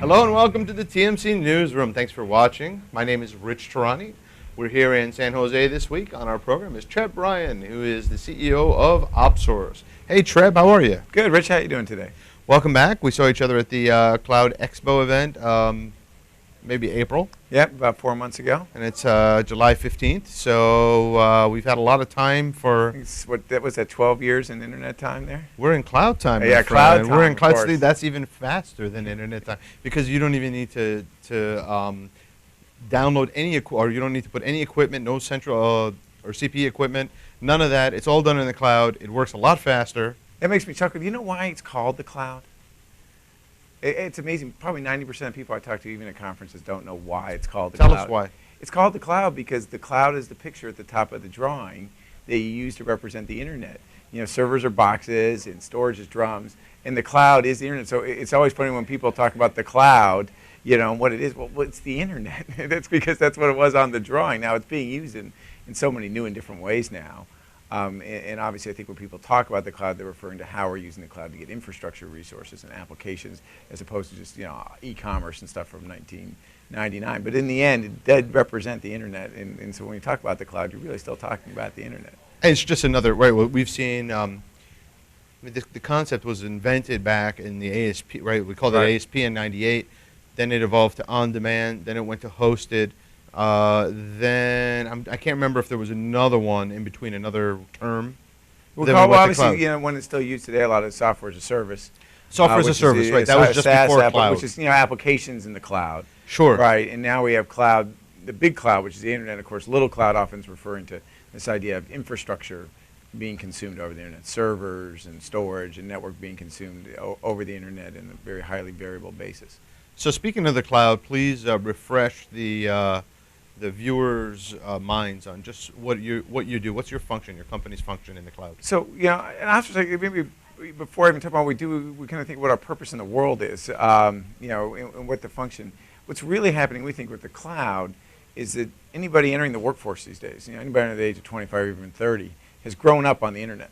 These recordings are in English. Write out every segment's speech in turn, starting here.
Hello and welcome to the TMC Newsroom. Thanks for watching. My name is Rich Tehrani. We're here in San Jose this week. On our program is Treb Ryan, who is the CEO of OpSource. Hey Treb, how are you? Good, Rich. How are you doing today? Welcome back. We saw each other at the Cloud Expo event, maybe April. Yep, about 4 months ago. And it's July 15th, so we've had a lot of time for... That was that 12 years in internet time there? We're in cloud time. Yeah, cloud time, we're in cloud. of course. That's even faster than internet time because you don't even need to download any or you don't need to put any equipment, no central or CPE equipment, none of that. It's all done in the cloud. It works a lot faster. That makes me chuckle. Do you know why it's called the cloud? It's amazing. Probably 90% of people I talk to, even at conferences, don't know why it's called the cloud. Tell us why. It's called the cloud because the cloud is the picture at the top of the drawing that you use to represent the internet. You know, servers are boxes and storage is drums, and the cloud is the internet. So it's always funny when people talk about the cloud, you know, what it is. Well, it's the internet. That's because that's what it was on the drawing. Now it's being used in so many new and different ways now. And obviously, I think when people talk about the cloud, they're referring to how we're using the cloud to get infrastructure resources and applications, as opposed to just e-commerce and stuff from 1999. But in the end, it did represent the internet. And so when you talk about the cloud, you're really still talking about the internet. And it's just another right. What we've seen. The concept was invented back in the ASP. Right. We called it ASP in '98. Then it evolved to on-demand. Then it went to hosted. Then I can't remember if there was another one in between, another term. Obviously, when it's still used today, a lot of software as a service. Software as a service, right? That was just before cloud, which is applications in the cloud. Sure. Right, and now we have cloud, the big cloud, which is the internet. Of course, little cloud often is referring to this idea of infrastructure being consumed over the internet, servers and storage and network being consumed over the internet in a very highly variable basis. So speaking of the cloud, please refresh the viewers' minds on just what you do. What's your function, your company's function in the cloud? So, and I have to say, maybe before I even talk about what we do, we kind of think what our purpose in the world is, and what the function. What's really happening, we think, with the cloud is that anybody entering the workforce these days, anybody under the age of 25 or even 30, has grown up on the internet.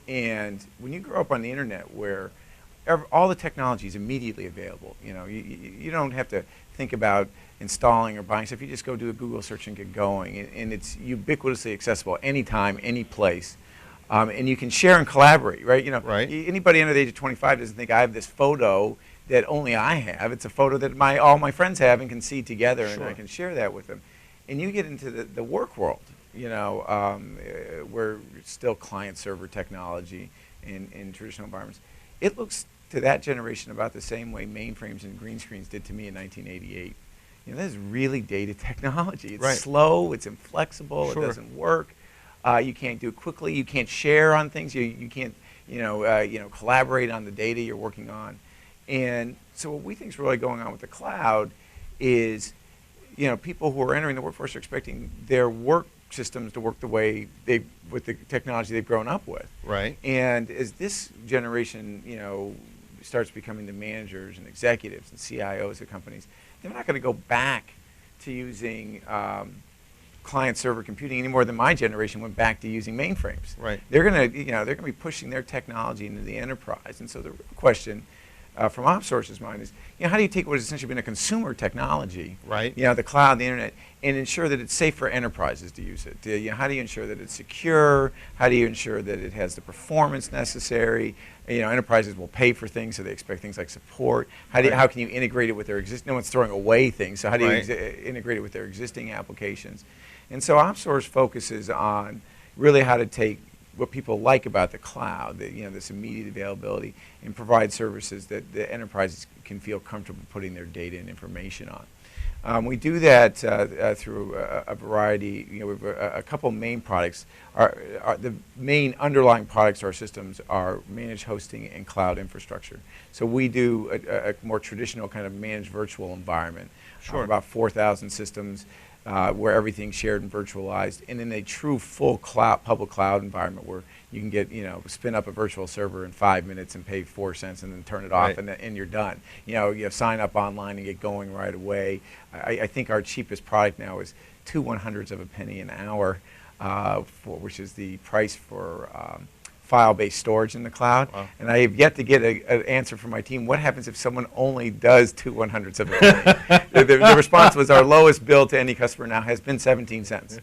And when you grow up on the internet where all the technology is immediately available, you don't have to think about installing or buying stuff. You just go do a Google search and get going, and it's ubiquitously accessible anytime, any place, and you can share and collaborate, right? Anybody under the age of 25 doesn't think I have this photo that only I have. It's a photo that all my friends have and can see together, and I can share that with them. And you get into the work world, where it's still client-server technology in traditional environments. It looks to that generation about the same way mainframes and green screens did to me in 1988. That is really dated technology. It's slow, it's inflexible, it doesn't work. You can't do it quickly, you can't share on things, you can't collaborate on the data you're working on. And so what we think is really going on with the cloud is people who are entering the workforce are expecting their work systems to work the way with the technology they've grown up with. Right. And as this generation starts becoming the managers and executives and CIOs of companies, they're not going to go back to using client-server computing any more than my generation went back to using mainframes. Right. They're going to be pushing their technology into the enterprise. And so the real question from OpSource's mind is, how do you take what has essentially been a consumer technology, right? The cloud, the internet, and ensure that it's safe for enterprises to use it? How do you ensure that it's secure? How do you ensure that it has the performance necessary? Enterprises will pay for things, so they expect things like support. How can you integrate it with their existing? No one's throwing away things, so how do you integrate it with their existing applications? And so OpSource focuses on really how to take what people like about the cloud, this immediate availability, and provide services that the enterprises can feel comfortable putting their data and information on. We do that through a variety. We have a couple main products. The main underlying products to our systems are managed hosting and cloud infrastructure. So we do a more traditional kind of managed virtual environment. Sure. About 4,000 systems. Where everything's shared and virtualized, and in a true full cloud, public cloud environment where you can get, spin up a virtual server in 5 minutes and pay 4 cents and then turn it off and you're done. You sign up online and get going right away. I think our cheapest product now is 2/100ths of a penny an hour, which is the price for file-based storage in the cloud. Wow. And I have yet to get an answer from my team. What happens if someone only does 2/100ths of a penny? The response was our lowest bill to any customer now has been 17 cents,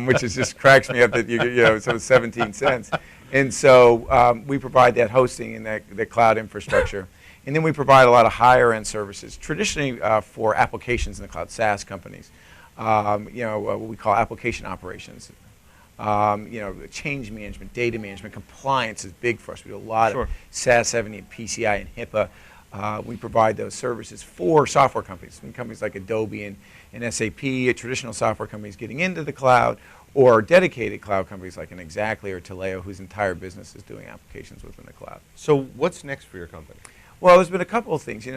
which is just cracks me up that so 17 cents. And so we provide that hosting and the cloud infrastructure. And then we provide a lot of higher-end services, traditionally for applications in the cloud, SaaS companies. What we call application operations. Change management, data management, compliance is big for us. We do a lot of SAS 70 and PCI and HIPAA. We provide those services for software companies, companies like Adobe and SAP, traditional software companies getting into the cloud, or dedicated cloud companies like an Exactly or Taleo, whose entire business is doing applications within the cloud. So what's next for your company? Well, there's been a couple of things.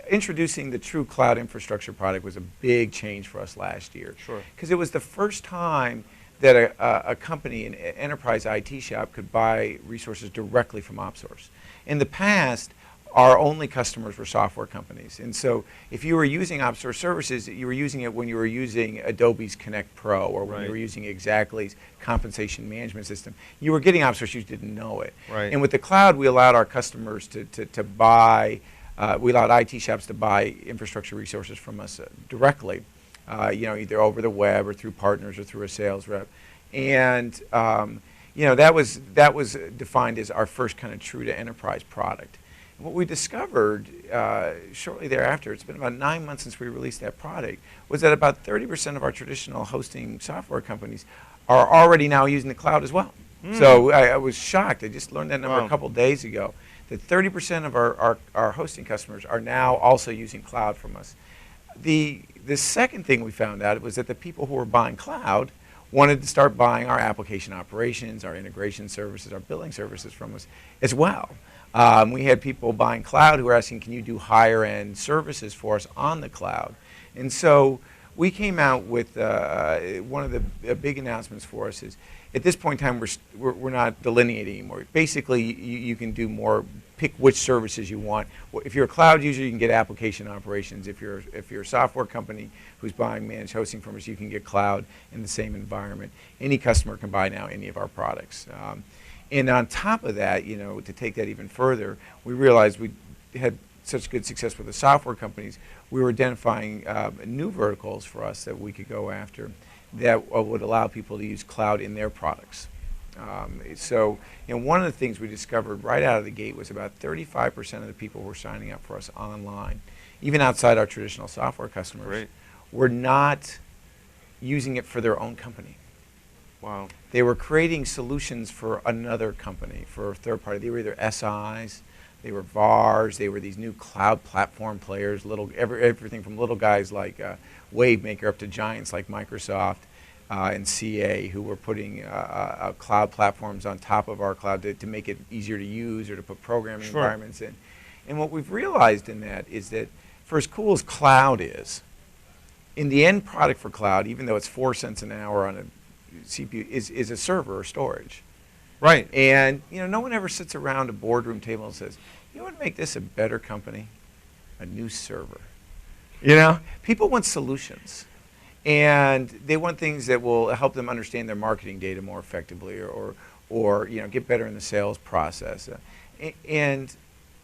Introducing the true cloud infrastructure product was a big change for us last year. Sure. Because it was the first time that a company, an enterprise IT shop, could buy resources directly from OpSource. In the past, our only customers were software companies. And so if you were using OpSource services, you were using it when you were using Adobe's Connect Pro or when you were using Exactly's compensation management system. You were getting OpSource, you just didn't know it. Right. And with the cloud, we allowed our customers to buy, we allowed IT shops to buy infrastructure resources from us directly, either over the web or through partners or through a sales rep. And that was defined as our first kind of true to enterprise product. What we discovered shortly thereafter, it's been about 9 months since we released that product, was that about 30% of our traditional hosting software companies are already now using the cloud as well. So I was shocked. I just learned that number a couple days ago, that 30% of our hosting customers are now also using cloud from us. The second thing we found out was that the people who were buying cloud wanted to start buying our application operations, our integration services, our billing services from us as well. We had people buying cloud who were asking, can you do higher end services for us on the cloud? And so we came out with one of the big announcements for us is, at this point in time, we're not delineating anymore. Basically, you can do more, pick which services you want. If you're a cloud user, you can get application operations. If you're a software company who's buying managed hosting from us, you can get cloud in the same environment. Any customer can buy now any of our products. And on top of that, to take that even further, we realized we had such good success with the software companies, we were identifying new verticals for us that we could go after that would allow people to use cloud in their products. So one of the things we discovered right out of the gate was about 35% of the people who were signing up for us online, even outside our traditional software customers, were not using it for their own company. Wow. They were creating solutions for another company, for a third party. They were either SIs, they were VARs, they were these new cloud platform players, everything from little guys like WaveMaker up to giants like Microsoft and CA, who were putting cloud platforms on top of our cloud to make it easier to use or to put programming environments in. And what we've realized in that is that for as cool as cloud is, in the end product for cloud, even though it's 4 cents an hour on a CPU, is a server or storage. Right. And no one ever sits around a boardroom table and says, you want to make this a better company? A new server. People want solutions. And they want things that will help them understand their marketing data more effectively or get better in the sales process. And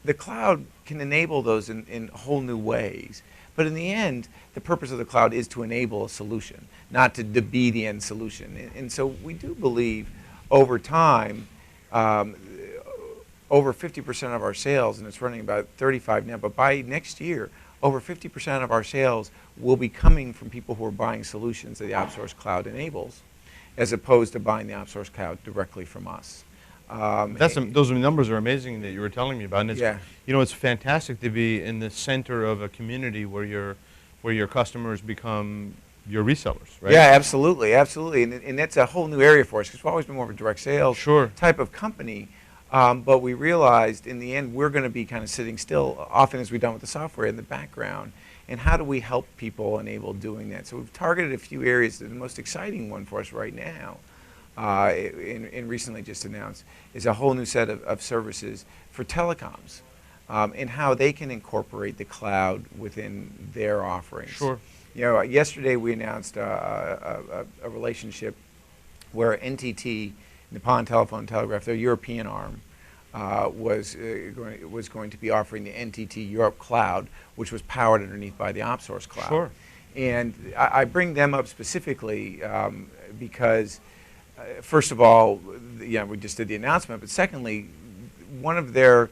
the cloud can enable those in whole new ways. But in the end, the purpose of the cloud is to enable a solution, not to be the end solution. And so we do believe over time, over 50% of our sales, and it's running about 35 now, but by next year, over 50% of our sales will be coming from people who are buying solutions that the OpSource cloud enables, as opposed to buying the OpSource cloud directly from us. Those numbers are amazing that you were telling me about. And it's, yeah. It's fantastic to be in the center of a community where your customers become your resellers, right? Yeah, absolutely, absolutely. And that's a whole new area for us because we've always been more of a direct sales type of company. But we realized in the end we're going to be kind of sitting still, often as we've done with the software, in the background. And how do we help people enable doing that? So we've targeted a few areas. The most exciting one for us right now, and recently just announced, is a whole new set of services for telecoms and how they can incorporate the cloud within their offerings. Sure. Yesterday we announced a relationship where NTT Nippon Telephone and Telegraph, their European arm, was going to be offering the NTT Europe Cloud, which was powered underneath by the OpSource Cloud. Sure. And I bring them up specifically because, first of all, we just did the announcement, but secondly, one of their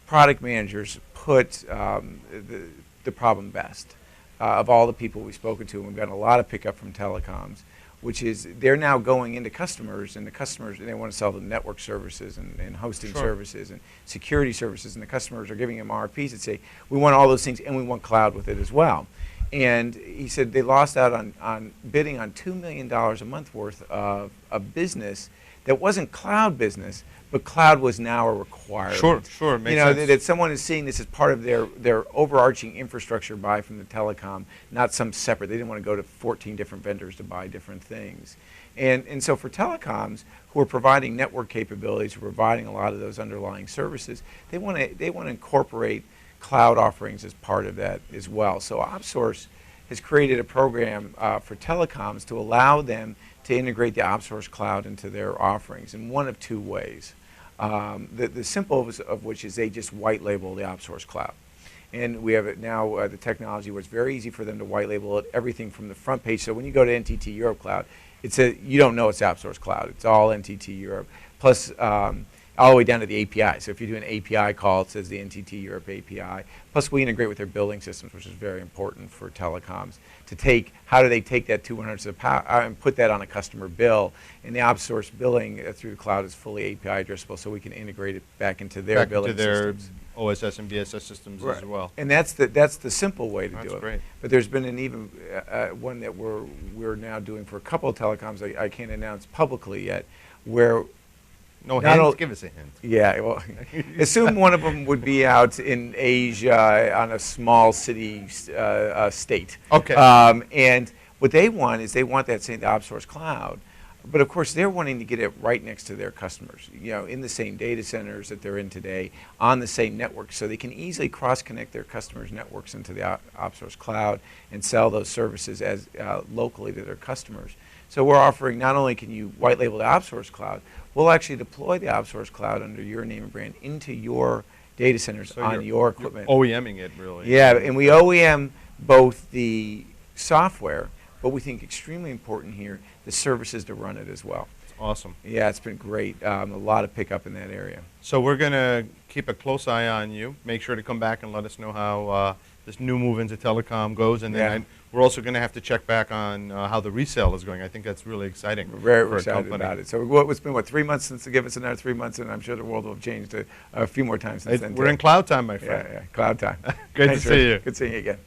product managers put the problem best of all the people we've spoken to, and we've gotten a lot of pickup from telecoms, which is they're now going into customers, and they want to sell them network services and hosting services and security services, and the customers are giving them RFPs that say, we want all those things, and we want cloud with it as well. And he said they lost out on bidding on $2 million a month worth of business that wasn't cloud business, but cloud was now a requirement. Sure, makes sense. That someone is seeing this as part of their overarching infrastructure buy from the telecom, not some separate. They didn't want to go to 14 different vendors to buy different things. And so for telecoms who are providing network capabilities, who are providing a lot of those underlying services, they want to incorporate cloud offerings as part of that as well. So OpSource has created a program for telecoms to allow them to integrate the OpSource cloud into their offerings in one of two ways. The simple of which is they just white label the OpSource cloud. And we have it now, the technology where it's very easy for them to white label it, everything from the front page. So when you go to NTT Europe Cloud, you don't know it's OpSource cloud. It's all NTT Europe. Plus, all the way down to the API. So if you do an API call, it says the NTT Europe API. Plus, we integrate with their billing systems, which is very important for telecoms. How do they take that 200 of power and put that on a customer bill? And the OpSource billing through the cloud is fully API addressable, so we can integrate it back into their billing systems. OSS and BSS systems as well. And that's the simple way to do it. That's great. But there's been an even one that we're now doing for a couple of telecoms I can't announce publicly yet, where no hint? Give us a hint. Yeah, well, assume one of them would be out in Asia on a small city state. Okay. And what they want is that same OpSource cloud, but of course they're wanting to get it right next to their customers, in the same data centers that they're in today, on the same network, so they can easily cross-connect their customers' networks into the OpSource cloud and sell those services as locally to their customers. So we're offering, not only can you white label the OpSource cloud, we'll actually deploy the OpSource cloud under your name and brand into your data centers on your equipment. You're OEMing it, really. Yeah, and we OEM both the software, but we think extremely important here, the services to run it as well. It's awesome. Yeah, it's been great. A lot of pickup in that area. So we're going to keep a close eye on you. Make sure to come back and let us know how this new move into telecom goes. And then we're also going to have to check back on how the resale is going. I think that's really exciting. We're very excited about it. So it's been, 3 months since they give us another 3 months, and I'm sure the world will have changed a few more times since then. We're in cloud time, my friend. Yeah, cloud time. Great to see you. Good seeing you again.